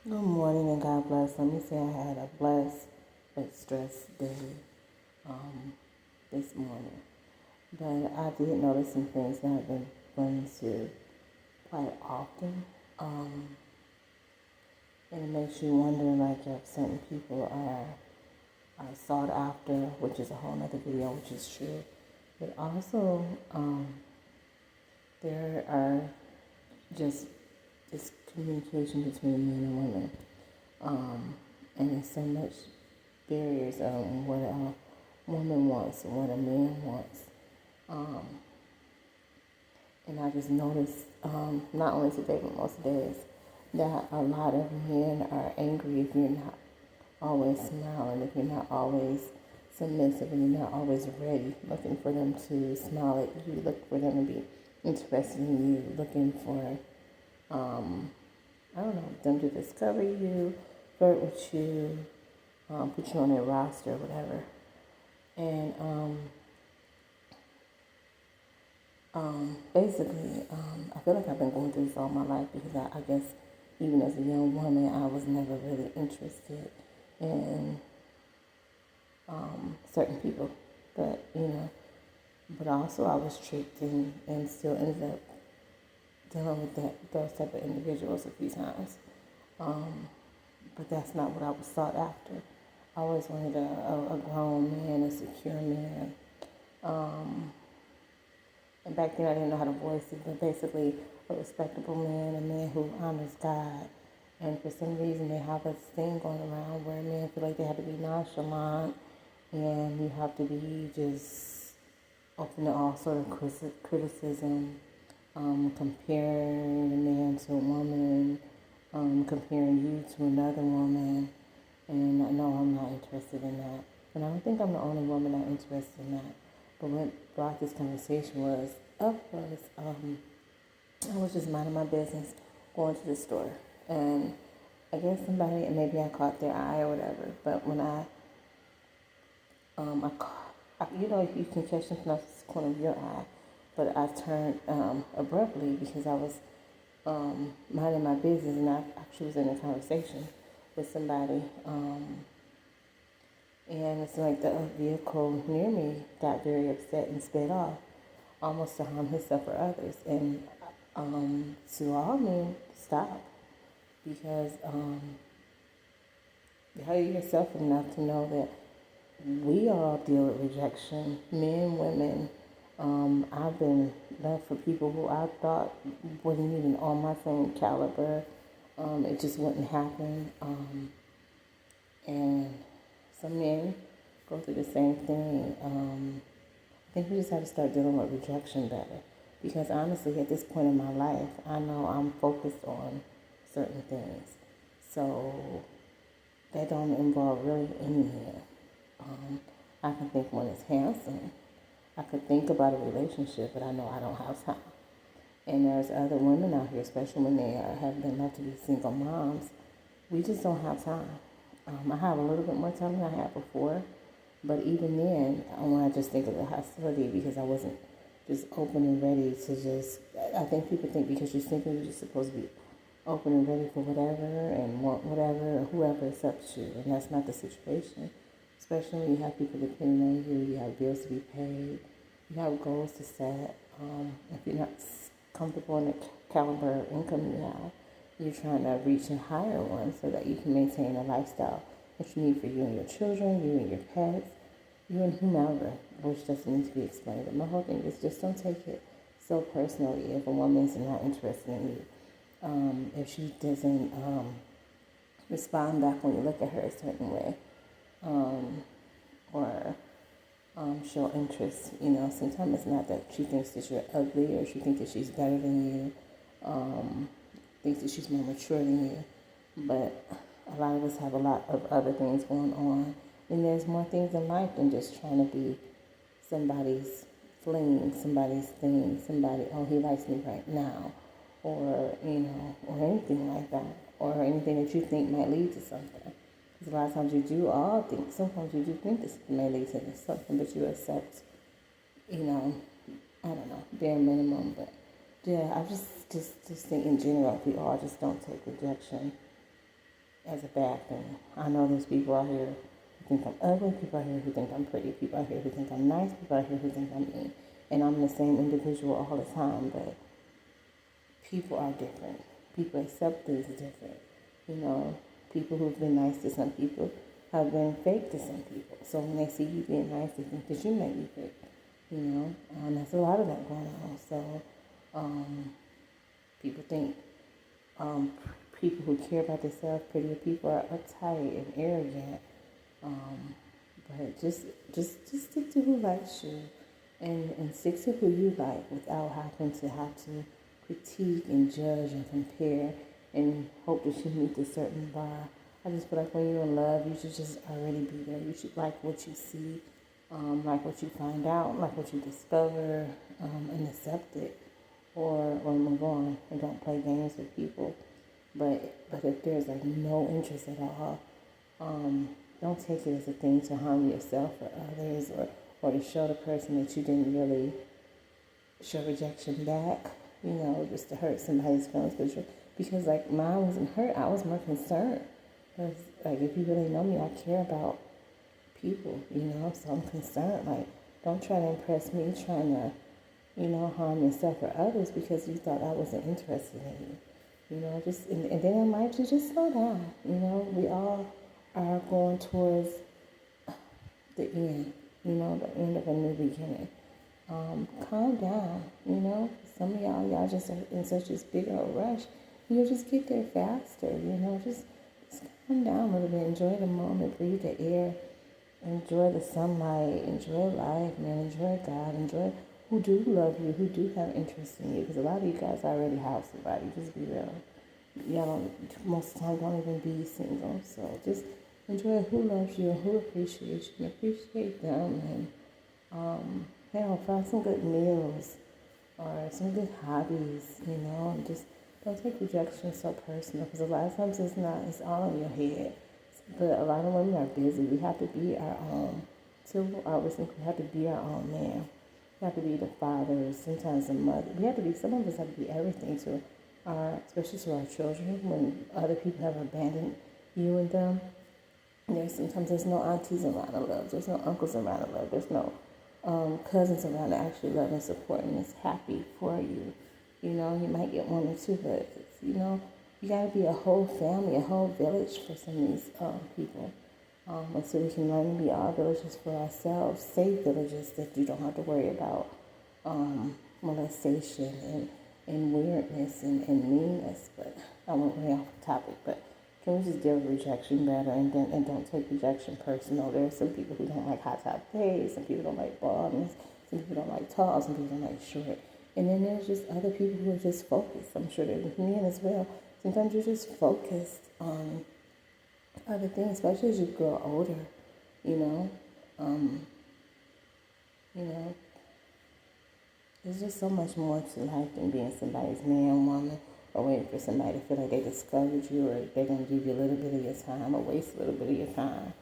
Good morning and God bless. Let me say I had a blessed but stressed day um, this morning. But I did notice some things that I've been running into quite often. Um, and it makes you wonder like if certain people are sought after, which is a whole other video, which is true. But also, there are just this communication between men and women. And there's so much barriers on what a woman wants and what a man wants. Um, and I just noticed, not only today, but most days, that a lot of men are angry if you're not always smiling, if you're not always submissive, and you're not always ready, looking for them to smile at you, looking for them to be interested in you, looking for, I don't know, them to discover you, flirt with you, put you on their roster, whatever. And basically, I feel like I've been going through this all my life because I guess even as a young woman, I was never really interested in certain people. But also I was tricked and still ended up dealing with those type of individuals a few times. But that's not what I was sought after. I always wanted a grown man, a secure man. And back then I didn't know how to voice it, but basically a respectable man, a man who honors God. And for some reason they have this thing going around where men feel like they have to be nonchalant and you have to be just open to all sort of criticism, comparing a man to a woman, comparing you to another woman. And I know I'm not interested in that. And I don't think I'm the only woman not interested in that. But what brought this conversation was I was just minding my business, going to the store, and I guess somebody, maybe I caught their eye or whatever. But when you know, you can catch something else in the corner of your eye, but I turned abruptly because I was minding my business, and I actually was in a conversation with somebody. And it's like the vehicle near me got very upset and sped off, almost to harm himself or others. And to all men, stop. Because you yourself enough to know that we all deal with rejection, men, women. I've been left for people who I thought wasn't even on my same caliber. It just wouldn't happen. And some men go through the same thing. I think we just have to start dealing with rejection better. Because honestly, at this point in my life, I know I'm focused on certain things. So that don't involve really any man. I can think one is handsome. I could think about a relationship, but I know I don't have time. And there's other women out here, especially when they have been left to be single moms. We just don't have time. I have a little bit more time than I had before, but even then, when I just think of the hostility, because I wasn't just open and ready to just. I think people think because you're single, you're just supposed to be open and ready for whatever and want whatever or whoever accepts you, and that's not the situation. Especially when you have people depending on you, you have bills to be paid, you have goals to set. If you're not comfortable in the caliber of income you have, you're trying to reach a higher one so that you can maintain a lifestyle that you need for you and your children, you and your pets, you and whomever, which doesn't need to be explained. But my whole thing is just don't take it so personally if a woman's not interested in you. If she doesn't respond back when you look at her a certain way, or show interest. You know, sometimes it's not that she thinks that you're ugly or she thinks that she's better than you, thinks that she's more mature than you. But a lot of us have a lot of other things going on. And there's more things in life than just trying to be somebody's fling, somebody's thing, somebody, oh, he likes me right now. Or, you know, or anything like that. Or anything that you think might lead to something. Because a lot of times you do all think, sometimes you do think this may lead to something, but you accept, you know, I don't know, bare minimum. But yeah, I just think in general, we all just don't take rejection as a bad thing. I know there's people out here who think I'm ugly, people out here who think I'm pretty, people out here who think I'm nice, people out here who think I'm mean. And I'm the same individual all the time, but people are different. People accept things different. You know, people who've been nice to some people have been fake to some people. So when they see you being nice, they think that you may be fake. You know, there's a lot of that going on. So people think um, people who care about themselves, prettier people, are uptight and arrogant. Um, but just stick to who likes you, and stick to who you like without having to critique and judge and compare and hope that you meet a certain bar. I just feel like when you're in love, you should just already be there. You should like what you see, like what you find out, like what you discover, and accept it, or move on and don't play games with people. But if there's like no interest at all, don't take it as a thing to harm yourself or others, or to show the person that you didn't really show rejection back, you know, just to hurt somebody's feelings. Because like mine wasn't hurt, I was more concerned. Because like if you really know me, I care about people, you know, so I'm concerned. Like, don't try to impress me trying to, you know, harm yourself or others because you thought I wasn't interested in you. You know, just and then in life, you just slow down. You know, we all are going towards the end. You know, the end of a new beginning. Calm down. You know, some of y'all just are in such a big old rush. You'll just get there faster. You know, just calm down a little bit. Enjoy the moment. Breathe the air. Enjoy the sunlight. Enjoy life, man. Enjoy God. Enjoy who do love you, who do have interest in you. Because a lot of you guys already have somebody. Just be real. Y'all don't, most of the time, don't even be single. So just enjoy who loves you and who appreciates you and appreciate them. And, find some good meals or some good hobbies, you know, and just don't take rejection so personal because a lot of times it's not, it's all in your head. But a lot of women are busy. We have to be our own civil hours, we have to be our own man. We have to be the fathers, sometimes the mother. We have to be, some of us have to be everything to our, especially to our children when other people have abandoned you and them. There's no aunties around to love. There's no uncles around to love. There's no cousins around to actually love and support and is happy for you. You know, you might get one or two, but you know, you got to be a whole family, a whole village for some of these people. And so we can learn to be all villages for ourselves, safe villages that you don't have to worry about molestation and weirdness and meanness. But I went way off the topic, but can we just deal with rejection better and don't take rejection personal? There are some people who don't like hot top days, some people don't like baldness, some people don't like tall, some people don't like short. And then there's just other people who are just focused. I'm sure there's men as well. Sometimes you're just focused on other things, especially as you grow older, you know. You know, there's just so much more to life than being somebody's man, woman, or waiting for somebody to feel like they discovered you or they're going to give you a little bit of your time or waste a little bit of your time.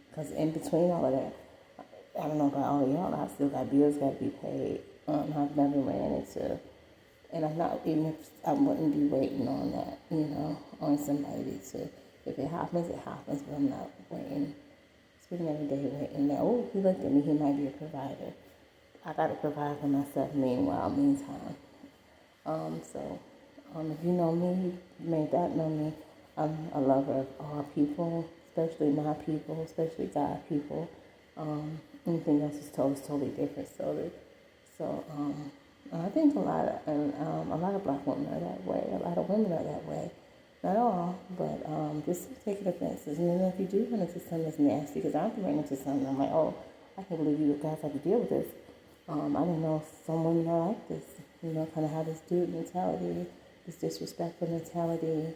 Because in between all of that, I don't know about all of y'all, I still got bills got to be paid. I've never ran into, and I'm not, even if I wouldn't be waiting on that, you know, on somebody to, if it happens, it happens, but I'm not waiting, spending every day waiting that, oh, he looked at me, he might be a provider. I got to provide for myself meantime. If you know me, you may not know me, I'm a lover of all people, especially my people, especially God people. Anything else is totally different. I think a lot of black women are that way. A lot of women are that way. Not all, but just taking offenses. And then if you do run into something that's nasty, because I've run into something, I'm like, oh, I can't believe you guys have to deal with this. I didn't know some women are like this. You know, kind of have this dude mentality, this disrespectful mentality,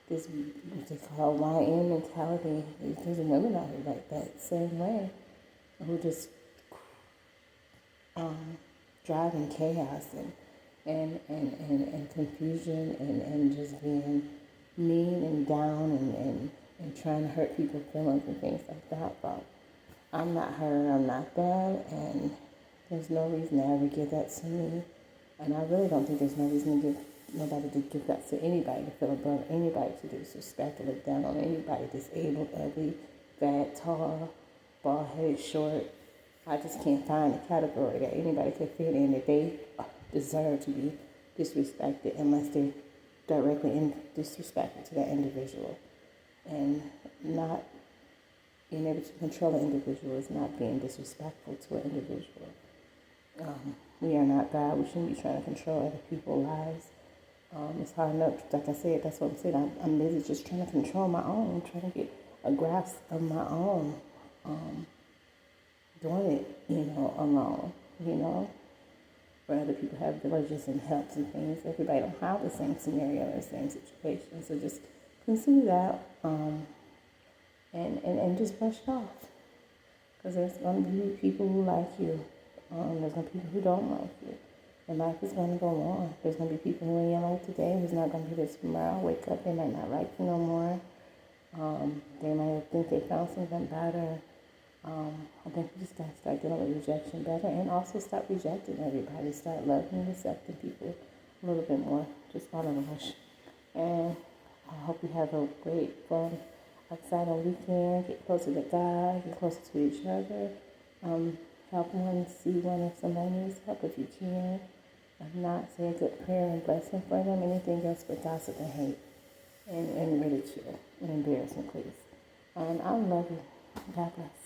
this what they call YN mentality. There's women out here like that same way, who just driving chaos and confusion and just being mean and down and trying to hurt people's feelings and things like that. But I'm not her, I'm not that, and there's no reason to ever give that to me. And I really don't think there's no reason to give nobody to give up to anybody, to feel above anybody, to disrespect, to look down on anybody, disabled, ugly, fat, tall, bald-headed, short. I just can't find a category that anybody could fit in that they deserve to be disrespected unless they're directly disrespectful to that individual. And not being able to control an individual is not being disrespectful to an individual. We are not God. We shouldn't be trying to control other people's lives. It's hard enough, like I said, that's what I'm saying. I'm busy just trying to control my own, trying to get a grasp of my own. Doing it, alone, where other people have villages and helps and things. Everybody don't have the same scenario or the same situation. So just consider that and just brush it off. Because there's going to be people who like you. There's going to be people who don't like you. And life is going to go on. There's going to be people who are in your life today who's not going to be there tomorrow. Wake up, they might not like you no more. They might think they found something better. I think we just got to start dealing with rejection better and also stop rejecting everybody. Start loving and accepting people a little bit more, just all in a rush. And I hope you have a great, fun, exciting weekend. Get closer to God, get closer to each other. Help one, see one if somebody needs help if you can. If not, say a good prayer and blessing for them. Anything else but gossip and hate and ridicule and embarrassment, please. And I love you. God bless.